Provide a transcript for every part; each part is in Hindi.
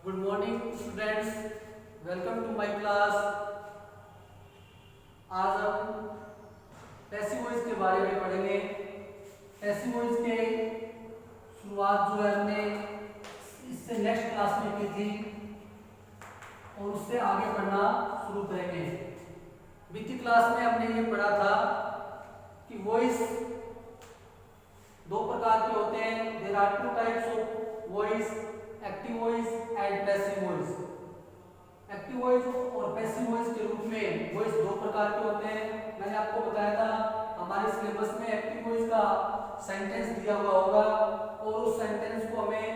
Good morning students, welcome to my class. आज हम पैसिव वॉइस के बारे में पढ़ेंगे। पैसिव वॉइस के शुरुआत जो है हमने इससे नेक्स्ट क्लास में की थी और उससे आगे पढ़ना शुरू करेंगे। बीती क्लास में हमने ये पढ़ा था कि वॉइस दो प्रकार के होते हैं। There are two types of voice, active voice and passive voice. Active voice और पैसिव वॉइस के रूप में वॉइस दो प्रकार के होते हैं। मैंने आपको बताया था हमारे सिलेबस में एक्टिव वॉइस का सेंटेंस दिया हुआ होगा और उस सेंटेंस को हमें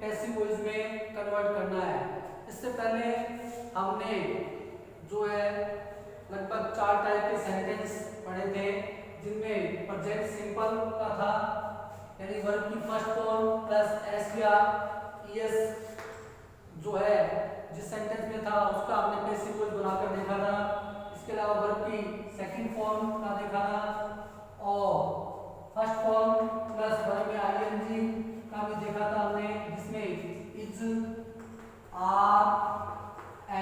पैसिव वॉइस में कन्वर्ट करना है। इससे पहले हमने जो है लगभग 4 टाइप के सेंटेंस पढ़े थे, जिनमें प्रेजेंट सिंपल का था, यानी वर्ब की फर्स्ट फॉर्म प्लस एस या ईएस जो है जिस सेंटेंस में था उसका हमने पैसिव वॉइस बनाकर देखा था। इसके अलावा वर्ब की सेकंड फॉर्म का देखा था और फर्स्ट फॉर्म प्लस वर्ब में आईएनजी का भी देखा था हमने, जिसमें is, are,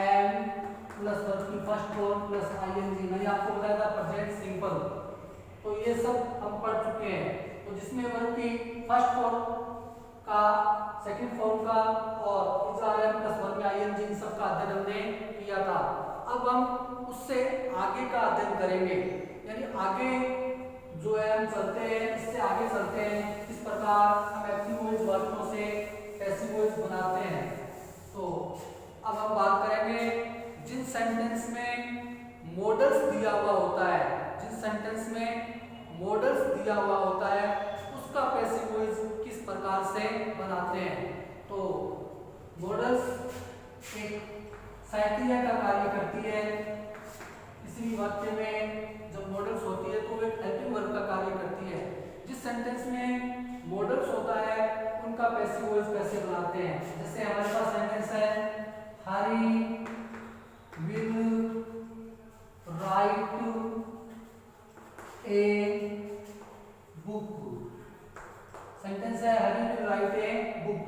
am plus verb की फर्स्ट फॉर्म प्लस आईएनजी। मैंने आपको बताया था प्रेजेंट सिंपल। तो ये सब हम पढ़ चुके हैं। तो जिसमें वर्ब की फर्स्ट फॉर्म का, सेकंड फॉर्म का और is, are, am plus verb में आईएनजी, इन सब का अध्ययन हमने किया था। अब हम उससे आगे का अध्ययन करेंगे, यानी आगे जो है हम चलते हैं, इससे आगे चलते हैं किस प्रकार हम एक्टिव वॉइस वाक्यों से पैसिव वॉइस बनाते हैं। तो अब हम बात करेंगे जिन सेंटेंस में मॉडल्स दिया हुआ होता है, जिन सेंटेंस में मॉडल्स दिया हुआ होता है उसका पैसिव वॉइस किस प्रकार से बनाते हैं। तो मॉडल्स एक साइक्लिया का कार्य करती है। किसी भी वाक्य में जब मॉडल्स होती है तो एक हेल्पिंग वर्ब का कार्य करती है। जिस सेंटेंस में मॉडल्स होता है उनका पैसिव वॉइस कैसे बनाते हैं। जैसे हमारे पास सेंटेंस है, Hari will write a book. Sentence है Hari will write a book.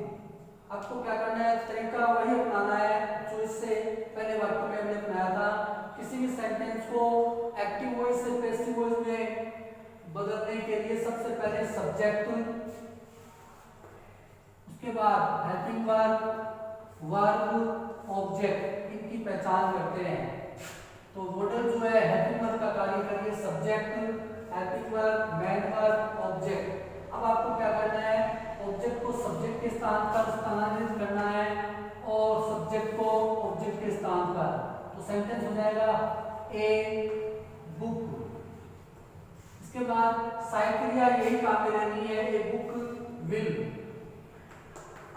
आपको क्या करना है, तरीका वही अपनाना है जो इससे पहले वाक्य में हमने अपनाया था। किसी भी सेंटेंस को एक्टिव वॉइस से पैसिव वॉइस में बदलने के लिए सबसे पहले सब्जेक्ट, उसके बाद हेल्पिंग वर्ब, वर्ब, ऑब्जेक्ट, इनकी पहचान करते हैं। तो मॉडल जो है हेल्पिंग वर्ब का कार्य करिए, subject, helping verb, main verb, object. अब आपको क्या करना है, ऑब्जेक्ट को सब्जेक्ट के स्थान पर स्थानांतरित करना है और सब्जेक्ट को ऑब्जेक्ट के स्थान पर। तो सेंटेंस हो जाएगा ए बुक। इसके बाद साइक्लिया यही काम में लेनी है, ए बुक विल।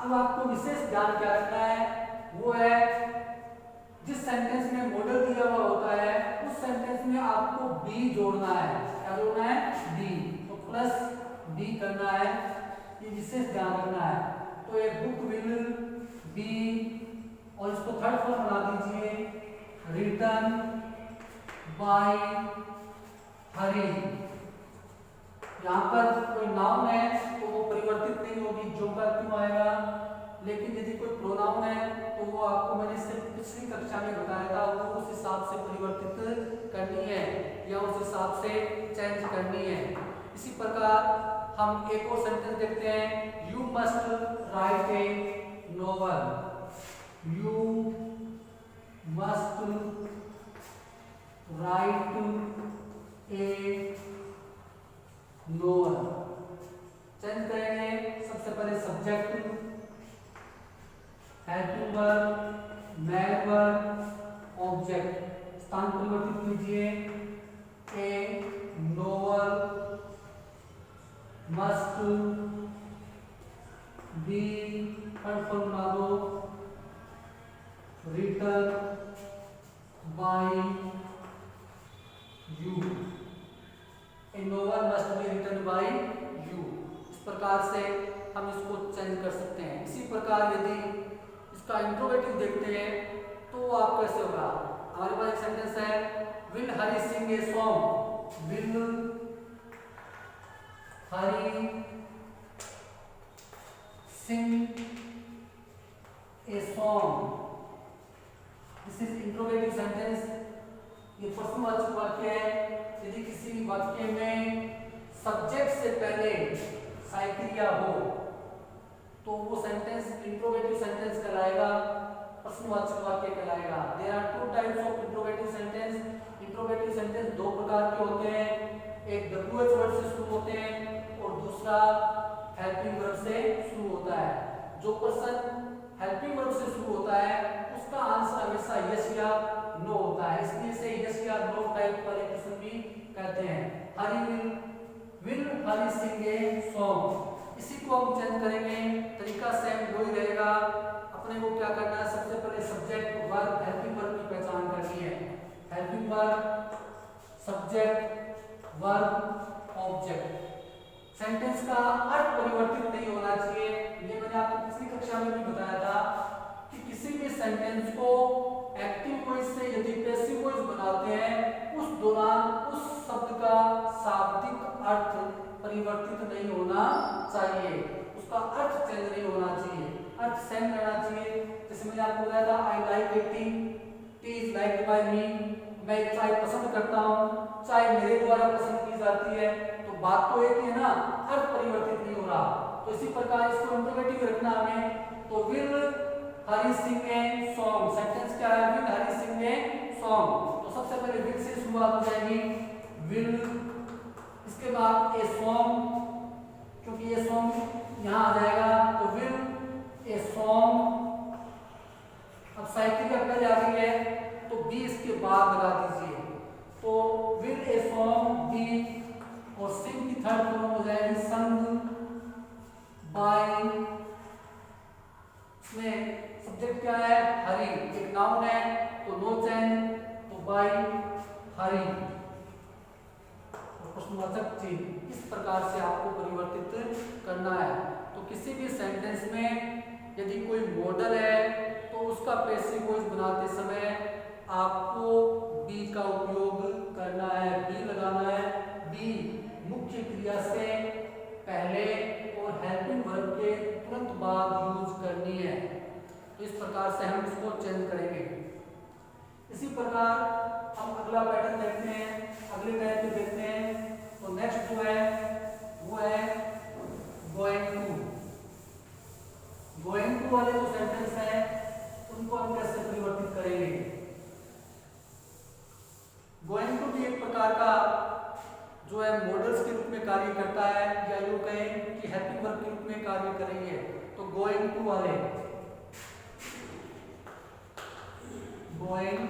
अब आपको विशेष ध्यान क्या रखना है, वो है जिस सेंटेंस में मॉडल दिया हुआ होता है उस सेंटेंस में आपको बी जोड़ना है। क्या जोड़ना है, बी। तो प्लस बी करना है, ये विशेष ध्यान रखना है। तो एक बुक विल बी, और इसको थर्ड फॉर्म बना दीजिए, रिटन बाय हरी। यहाँ पर कोई नाउन है तो वो परिवर्तित नहीं होगी, जो का क्यों आएगा। लेकिन यदि कोई प्रोनाउन है तो वो आपको मैंने इससे पिछली कक्षा में बताया था, वो उस हिसाब से परिवर्तित करनी है या उस हिसाब से चेंज करनी है। इसी प्रकार हम एक और सेंटेंस देखते हैं, you must write a novel. You must write a novel. Change करेंगे, सबसे पहले subject, helping verb, main verb, object, स्थान परिवर्तित कीजिए, a novel must be, third form बना दो, written by you. A novel must be written by you. इस प्रकार से हम इसको चेंज कर सकते हैं। इसी प्रकार यदि इसका इंट्रोगेटिव देखते हैं तो आप कैसे होगा। हमारे पास एक सेंटेंस है, will Hari sing a song. Will Hari sing a song. This is interrogative sentence. ये प्रश्नवाचक वाक्य है। यदि किसी वाक्य में सब्जेक्ट से पहले साइक्रिया हो तो वो सेंटेंस इंट्रोगेटिव सेंटेंस कहलाएगा, प्रश्नवाचक वाक्य कहलाएगा। There are two types of interrogative sentence. Interrogative sentence दो प्रकार के होते हैं, एक WH वर्ड से शुरू होते हैं और दूसरा हेल्पिंग वर्ब से शुरू होता है। जो पर्सन हेल्पिंग वर्ब से शुरू होता है उसका आंसर हमेशा यस या नो होता है, इसलिए से यस या नो टाइप वाले क्वेश्चन भी कहते हैं। Hari will Hari sing a song. इसी को हम चेंज करेंगे, तरीका सेम वही रहेगा। अपने को क्या करना है, सबसे पहले सब्जेक्ट वर्ब हेल्पिंग वर्ब की पहचान करनी है। Helping verb, subject, verb, object. Sentence का अर्थ परिवर्तित नहीं होना चाहिए। ये मैंने आपको पिछली कक्षा में भी बताया था कि किसी भी सेंटेंस को एक्टिव वॉइस से यदि पैसिव वॉइस बनाते हैं उस दौरान उस शब्द का शाब्दिक अर्थ परिवर्तित नहीं होना चाहिए, उसका अर्थ चेंज नहीं होना चाहिए, अर्थ सेम रहना चाहिए। जैसे मैंने आपको बताया था I like eating, tea is liked by me. मैं चाय पसंद करता हूँ, चाय मेरे द्वारा पसंद की जाती है। तो बात तो एक ही है ना, अर्थ परिवर्तित नहीं हो रहा। तो इसी प्रकार इसको इंट्रोगेटिव रखना हमें। तो will Hari sing a song, sentence क्या है, will Hari sing a song. तो सबसे पहले विल से शुरुआत हो जाएगी, विल, इसके बाद ए सॉन्ग, क्योंकि ये सॉन्ग यहाँ आ जाएगा तो विल ए सॉन्ग। अब साइकिल का पहले आ गई है तो बी इसके बाद लगा दीजिए, तो विल ए सॉन्ग बी, और सिंग की थर्ड फॉर्म हो जाएगी संग बाय। इसमें सब्जेक्ट क्या है, हरी, एक नाउन है तो नो चेंज, तो बाय हरी, और प्रश्नवाचक चिन्ह। इस प्रकार से आपको परिवर्तित करना है। तो किसी भी सेंटेंस में यदि कोई मॉडल है तो उसका पैसिव वॉइस बनाते समय आपको बी का उपयोग करना है, बी लगाना है। बी मुख्य क्रिया से पहले और हेल्पिंग वर्ब के तुरंत बाद यूज करनी है। तो इस प्रकार से हम इसको चेंज करेंगे। इसी प्रकार हम अगला पैटर्न देखते हैं, अगले टाइप पे देखते हैं। तो नेक्स्ट जो है वो है गोइंग टू। गोइंग टू वाले जो सेंटेंस है उनको हम कैसे परिवर्तित करेंगे। गोइंग टू भी एक प्रकार का जो है मॉडल्स के रूप में कार्य करता है, या यूं कहें कि हेल्पिंग वर्ब के रूप में कार्य करेंगे। तो गोइंग टू वाले, गोइंग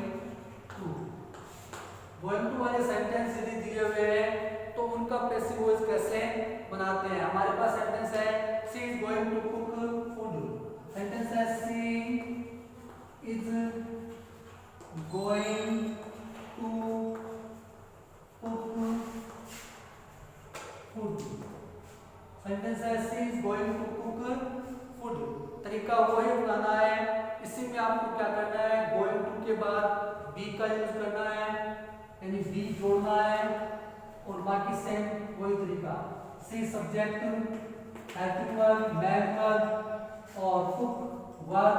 टू वाले सेंटेंस यदि दिए हुए हैं तो उनका पैसिव वॉइस कैसे बनाते हैं। हमारे पास सेंटेंस है she is going to cook food. Sentence है she is going to cook food. Sentence है she is going to cook food. तरीका वही बनाना है। इसी में आपको क्या करना है, गोइंग टू के बाद बी का यूज करना है, यानी बी जोड़ना है, और बाकी सेम वही तरीका। She subject, helping verb, main verb, और कुक वर्ब,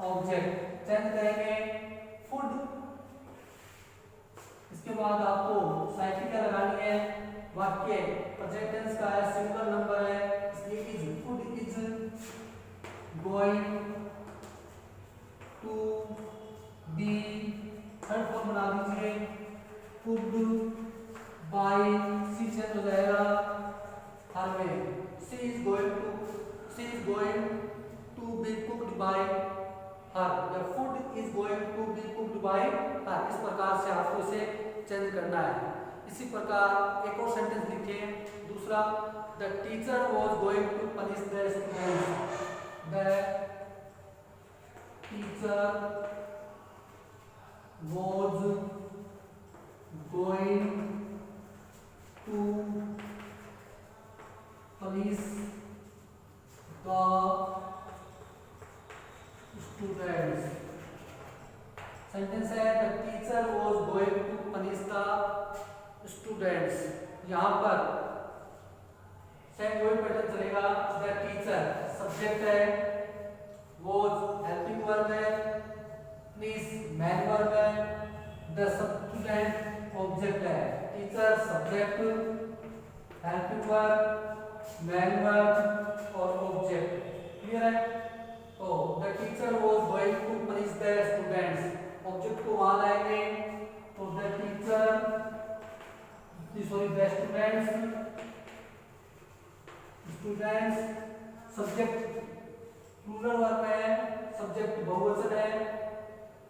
ऑब्जेक्ट। चेंज करेंगे फूड। इसके बाद आपको साइकिल लगानी है। वाक्य प्रेजेंट टेंस का है, सिंगल नंबर है, इसलिए is, food is going to be. Third form बना दीजिए, कुक्ड बाय, सी चेंज हो जाएगा हर में, she is going to be cooked by her, या food is going to be cooked by her. इस प्रकार से आपको इसे चेंज करना है। इसी प्रकार एक और सेंटेंस लिखिए, दूसरा, the teacher was going to punish the students. द टीचर was going to punish the students। Sentence है the teacher was going to punish the students। यहाँ पर सेम वही पैटर्न चलेगा। the teacher सब्जेक्ट है, was helping the student object है, teacher subject, helping verb, main verb और ऑब्जेक्ट। क्लियर है? तो the teacher was going to punish the students, object को वहां लाएंगे तो the teacher sorry the students subject plural verb है, सब्जेक्ट बहुवचन है,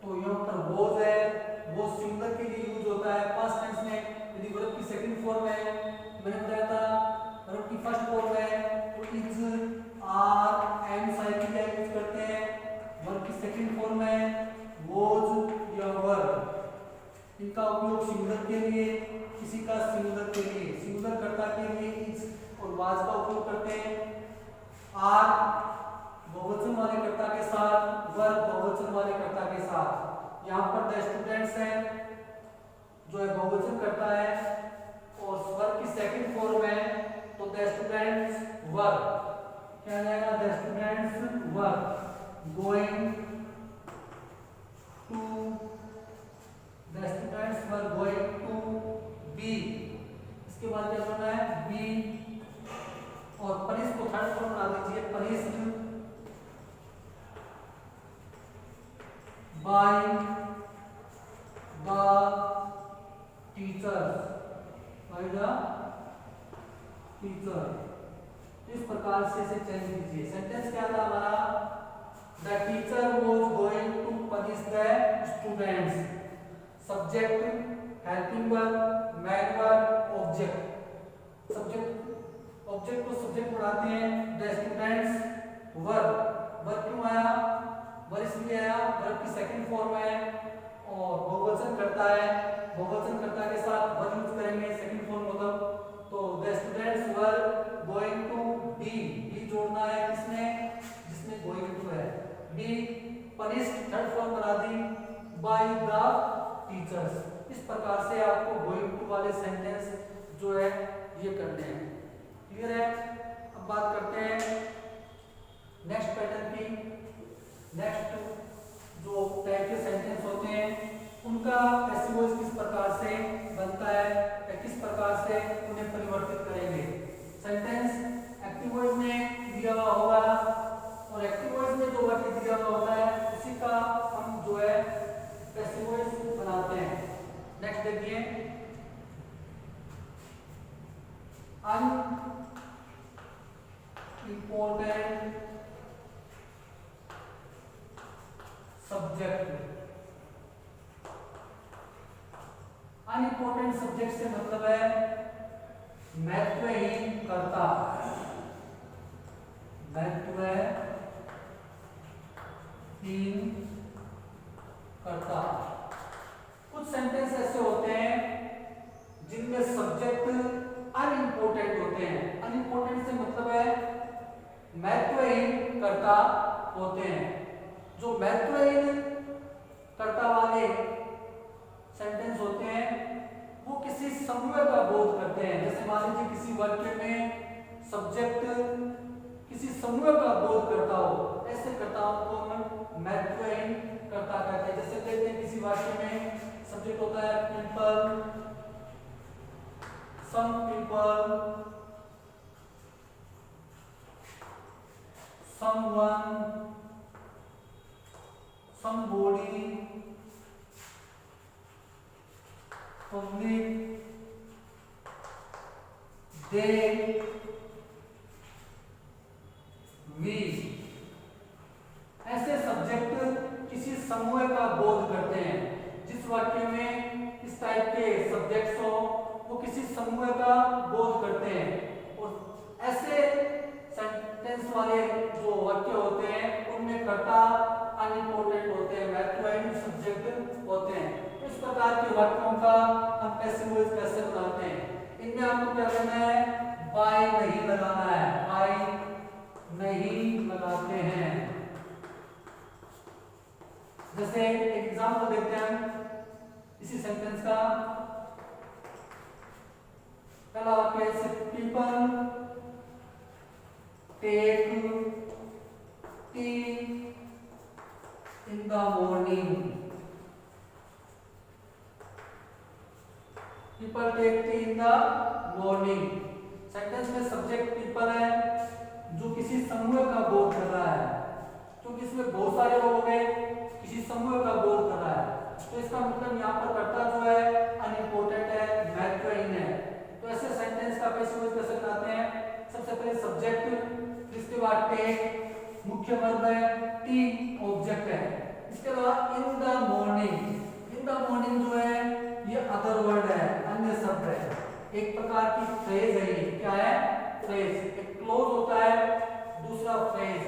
तो यहाँ पर वॉज है, वो सिंगुलर के लिए यूज होता है पास्ट टेंस में। यदि वर्ब की सेकंड फॉर्म है, मैंने बताया था वर्ब की फर्स्ट फॉर्म है तो इज, आर, एम साइकिल का यूज करते हैं। वर्ब की सेकंड फॉर्म है वॉज या वर्ब, इनका उपयोग सिंगुलर के लिए, किसी का सिंगुलर के लिए, सिंगुलर कर्ता के लिए इज और वाज का उपयोग करते हैं। आर बहुवचन वाले कर्ता के साथ, वर्ब बहुवचन वाले कर्ता के साथ। यहाँ पर द स्टूडेंट्स है जो है बहुवचन करता है और वर्ब की सेकंड फॉर्म है तो द स्टूडेंट्स वर्ब क्या आ जाएगा, the students verb going to, the students were going to be. इसके बाद क्या करना है, बी और पनिश को थर्ड फॉर्म बना दीजिए, punished by the teachers, by the teacher. इस प्रकार से इसे चेंज कीजिए। सेंटेंस क्या था हमारा, the teacher was going to punish the students, subject, helping verb, main verb, object. Subject object को सब्जेक्ट बढ़ाते हैं, द स्टूडेंट्स वर्ब, वर्ब क्यों आया, वर्ब इसलिए आया वर्ब की सेकंड फॉर्म है और बहुवचन करता है, बहुवचन करता के साथ वर्ब यूज करेंगे सेकंड फॉर्म मतलब। तो the students were going to be, be जोड़ना है किसमें, जिसमें गोइंग टू है, बी पनिश्ड थर्ड फॉर्म बना दी बाय द टीचर्स। इस प्रकार से आपको गोइंग टू वाले सेंटेंस जो है ये करने हैं। क्लियर है? अब बात करते हैं नेक्स्ट पैटर्न की। नेक्स्ट जो टाइप के सेंटेंस होते हैं उनका पैसिव वॉइस किस प्रकार से बनता है या किस प्रकार से उन्हें परिवर्तित करेंगे। सेंटेंस एक्टिव वॉइस में दिया हुआ होगा और एक्टिव वॉइस में जो वाक्य दिया हुआ होता है उसी का हम जो है पैसिव वॉइस बनाते हैं। नेक्स्ट देखिए, अनइम्पोर्टेंट सब्जेक्ट। अनइम्पोर्टेंट सब्जेक्ट से मतलब है महत्वहीन कर्ता, महत्वहीन कर्ता। कुछ सेंटेंस ऐसे होते हैं जिनमें सब्जेक्ट अनइम्पोर्टेंट होते हैं। अनइम्पोर्टेंट से मतलब है महत्वहीन कर्ता होते हैं। जो महत्वहीन कर्ता वाले सेंटेंस होते हैं वो किसी समूह का बोध करते हैं। जैसे मान लीजिए किसी वाक्य में सब्जेक्ट किसी समूह का बोध करता हो, ऐसे कर्ताओं को हम महत्वहीन कर्ता कहते हैं। जैसे देखते हैं किसी वाक्य में सब्जेक्ट होता है people, some people, someone, somebody, public, they, we। ऐसे सब्जेक्ट किसी समूह का बोध करते हैं। जिस वाक्य में इस टाइप के सब्जेक्ट्स हो वो किसी समूह का बोध करते हैं और ऐसे सेंटेंस वाले जो वाक्य होते हैं उनमें कर्ता अनइम्पोर्टेंट होते हैं, महत्वहीन सब्जेक्ट होते हैं। इस प्रकार के वाक्यों का हम पैसिव वॉइस कैसे बनाते हैं। इनमें आपको क्या करना है, बाय नहीं लगाना है, बाय नहीं लगाते हैं। जैसे एग्जाम्पल देखते हैं इसी सेंटेंस का। पहला वाक्य है people take tea in the morning। People take tea in the morning. Sentence में सब्जेक्ट पीपल है जो किसी समूह का बोध कर रहा है, क्योंकि इसमें बहुत सारे लोग हैं, किसी समूह का बोध कर रहा है, तो इसका मतलब यहाँ पर कर्ता जो है अनइम्पोर्टेंट है, महत्वहीन है। तो ऐसे सेंटेंस का कैसे यूज कर सकते हैं? सबसे पहले सब्जेक्ट, इसके बाद टेक मुख्य वर्ब है, टी ऑब्जेक्ट है, इसके बाद इन the morning. In the morning जो है ये अदर वर्ड है, अन्य शब्द है, एक प्रकार की फ्रेज है। ये क्या है? फ्रेज। एक क्लोज होता है, दूसरा phrase.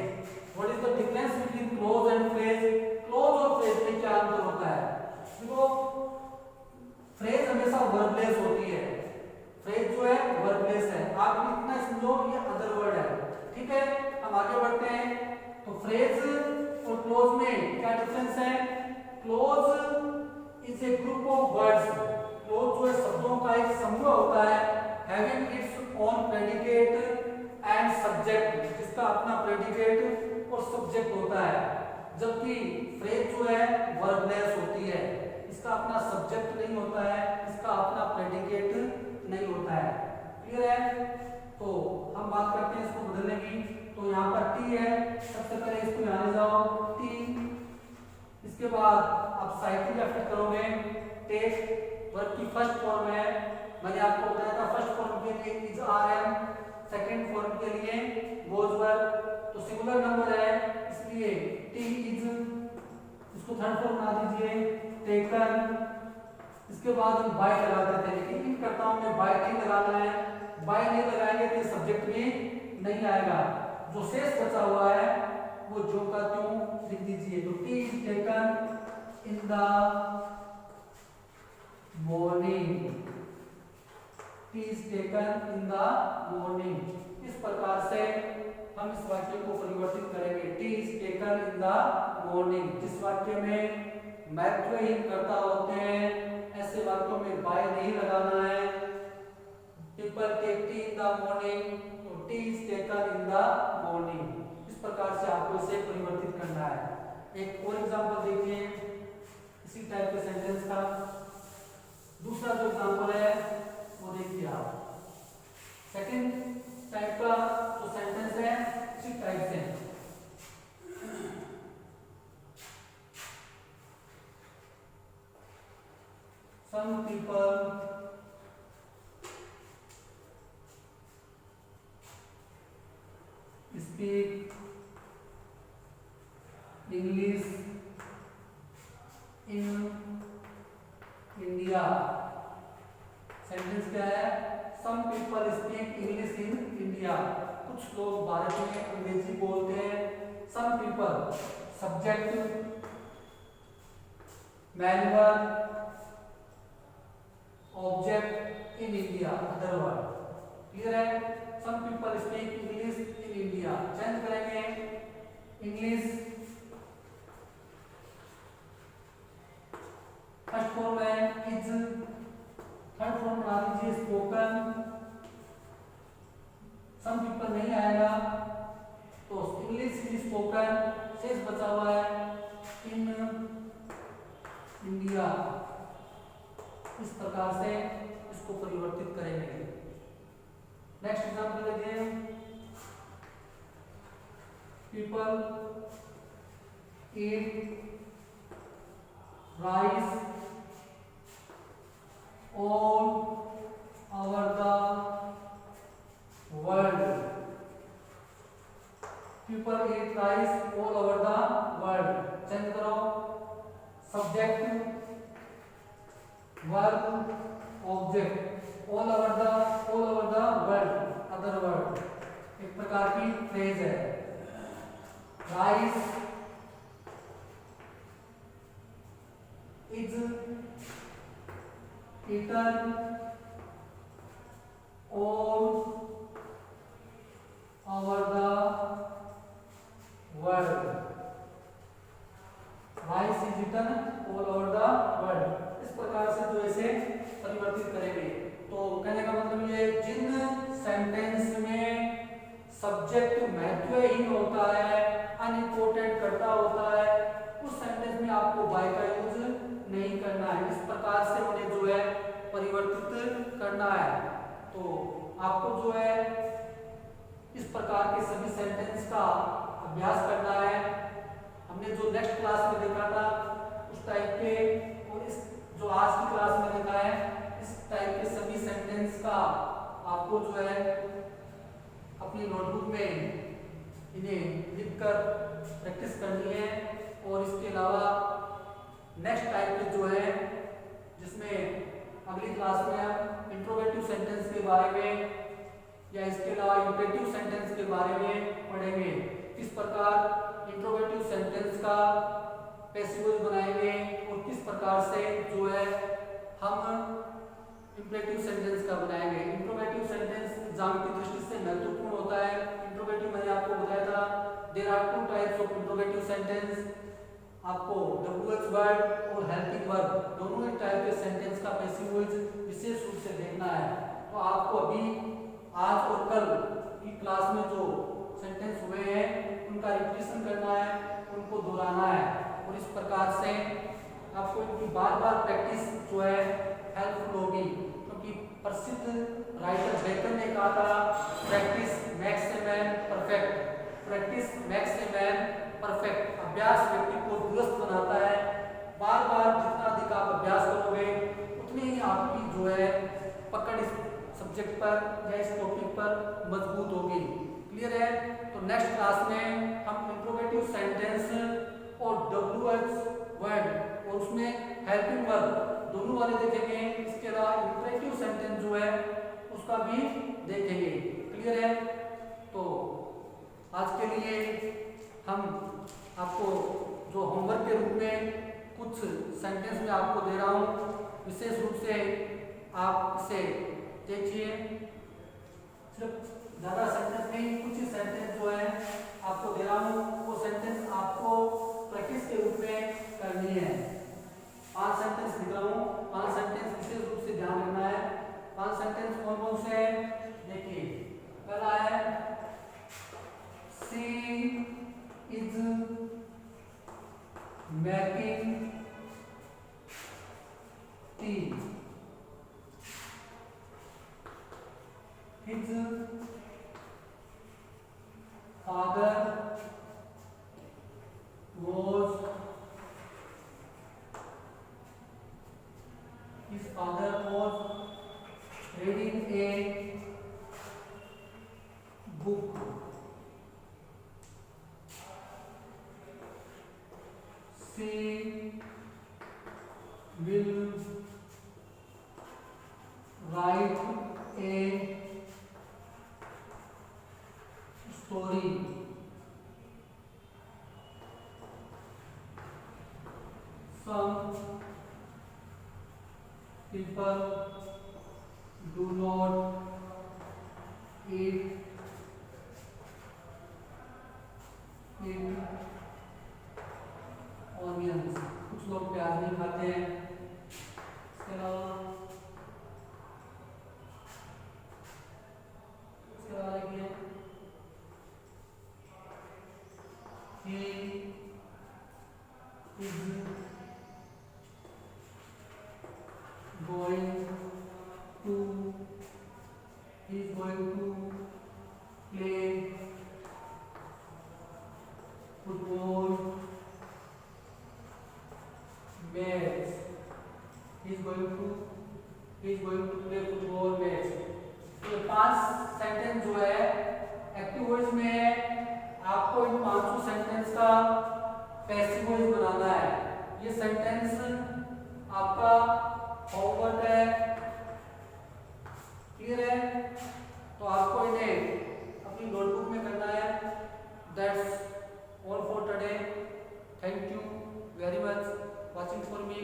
What is the difference between close and phrase? Close और फ्रेज में क्या अंतर होता है? देखो, फ्रेज हमेशा वर्बलेस होती है, फ्रेज जो है वर्बलेस है। आप इतना समझो ये अदर वर्ड है, ठीक है। हम आगे बढ़ते हैं। तो फ्रेज और क्लोज में क्या डिफरेंस है? Close is a group of words. Close जो है शब्दों का एक समूह होता है, having its own predicate and subject, जिसका अपना प्रेडिकेट और सब्जेक्ट होता है। जबकि फ्रेज जो है वर्बलेस होती है, इसका अपना सब्जेक्ट नहीं होता है, इसका अपना प्रेडिकेट नहीं होता है। क्लियर है? तो हम बात करते हैं इसको बदलने की। तो यहाँ पर टी है, सबसे पहले इसको यहाँ ले जाओ टी, इसके बाद आप साइकिल लेफ्ट करोगे, टेक वर्ब की फर्स्ट फॉर्म है, मैंने आपको बताया था फर्स्ट फॉर्म के लिए is are am, second form के लिए वॉज वर्ब, तो सिंगुलर नंबर है इसलिए टी इज, इसको थर्ड फॉर्म बना दीजिए टेकन। इसके बाद हम बाय लगाते थे, लेकिन इन कर्ताओं में बाय नहीं लगाना है, बाय नहीं लगाएंगे तो सब्जेक्ट में नहीं आएगा। जो शेष बचा हुआ है वो जो का त्यों लिख दीजिए। तो tea is taken in the morning, T is taken in the morning. इस प्रकार से हम इस वाक्य को परिवर्तित करेंगे, T is taken in the morning. जिस वाक्य में महत्वहीन कर्ता होते हैं, ऐसे वाक्यों में बाय नहीं लगाना है। People take tea in the morning, तो tea is taken in the morning. इस प्रकार से आपको इसे परिवर्तित करना है। एक और एग्जांपल देखिए इसी टाइप के सेंटेंस का। दूसरा जो एग्जांपल है वो देखिए आप, सेकंड टाइप का जो सेंटेंस है इसी टाइप से। Some people speak English in India। Sentence क्या है? Some people speak English in India। कुछ लोग भारत में अंग्रेजी बोलते हैं। Some people subject, main verb, object in India, other word. Clear है? Some people speak English in India. Change करेंगे इंग्लिश, फर्स्ट फॉर्म है इज, थर्ड फॉर्म बना दीजिए स्पोकन। सम पीपल नहीं आएगा तो इंग्लिश इज स्पोकन, शेष बचा हुआ है इन इंडिया। इस प्रकार से इसको परिवर्तित करेंगे। नेक्स्ट एग्जांपल देखिए, people eat rice all over the world. People eat rice all over the world. Change करो subject, verb, object, all over the world, other world. एक प्रकार की फ्रेज है। Rice is eaten all over the world. Rice is eaten all over the world. इस प्रकार से जो इसे परिवर्तित करेंगे। तो कहने का मतलब ये, जिन सेंटेंस में सब्जेक्ट महत्वहीन होता है, अनइम्पोर्टेंट कर्ता होता है, उस सेंटेंस में आपको बाय का यूज नहीं करना है। इस प्रकार से उन्हें जो है परिवर्तित आपको जो है इस प्रकार के सभी सेंटेंस का अभ्यास करना है। हमने जो नेक्स्ट क्लास में देखा था उस टाइप के और इस जो आज की क्लास में देखा है इस टाइप के सभी सेंटेंस का आपको जो है अपनी नोटबुक में इन्हें लिखकर प्रैक्टिस करनी है। और इसके अलावा नेक्स्ट टाइप के जो है जिसमें अगली क्लास में हम इंट्रोगेटिव सेंटेंस के बारे में या इसके अलावा इंपेरेटिव सेंटेंस के बारे में पढ़ेंगे। किस प्रकार इंट्रोगेटिव सेंटेंस का पैसिव वॉइस बनाएंगे और किस प्रकार से जो है हम इंपेरेटिव सेंटेंस का बनाएंगे। इंट्रोगेटिव सेंटेंस एग्जाम की दृष्टि से महत्वपूर्ण होता है। इंट्रोगेटिव मैंने आपको बताया था there are two types of interrogative sentence. आपको WH वर्ड और हेल्पिंग वर्ब दोनों ही टाइप के सेंटेंस का पैसिव वॉइस विशेष रूप से देखना है। तो आपको अभी आज और कल की क्लास में जो सेंटेंस हुए हैं उनका रिपीटिशन करना है, उनको दोहराना है और इस प्रकार से आपको इनकी बार बार प्रैक्टिस जो है हेल्पफुल होगी। क्योंकि प्रसिद्ध राइटर बेकन ने कहा था practice makes a man perfect. Practice makes a man perfect. अभ्यास व्यक्ति को दुरुस्त बनाता है। बार बार जितना अधिक आप अभ्यास करोगे उतनी ही आपकी जो है पकड़ इस सब्जेक्ट पर या इस टॉपिक पर मजबूत होगी। क्लियर है? तो नेक्स्ट क्लास में हम इंट्रोगेटिव सेंटेंस और WH वर्ड और उसमें हेल्पिंग वर्ब दोनों वाले देखेंगे। इसके अलावा इंपेरेटिव सेंटेंस जो है उसका भी देखेंगे। क्लियर है? तो आज के लिए हम आपको जो होमवर्क के रूप में कुछ सेंटेंस में आपको दे रहा हूँ, विशेष रूप से आप इसे देखिए। सिर्फ ज़्यादा सेंटेंस नहीं, कुछ ही सेंटेंस जो है आपको दे रहा हूँ, वो सेंटेंस आपको प्रैक्टिस के रूप में करनी है। 5 सेंटेंस लिख रहा हूँ, 5 सेंटेंस विशेष रूप से ध्यान रखना है। 5 सेंटेंस कौन कौन से हैं? देखिए, पहला है she is making tea. His father was reading a book. She will write a story. Some people do not eat onions. कुछ लोग प्याज नहीं खाते हैं। इसके अलावा देखिए he is going to play football match. He is going to play football match. तो 5 सेंटेंस जो है एक्टिव वॉइस में है। आपको इन 5 सेंटेंस का पैसिव वॉइस बनाना है। ये सेंटेंस आपका होमवर्क है। क्लियर है? तो आपको इन्हें अपनी नोटबुक में करना है। That's all for today. Thank you very much watching for me.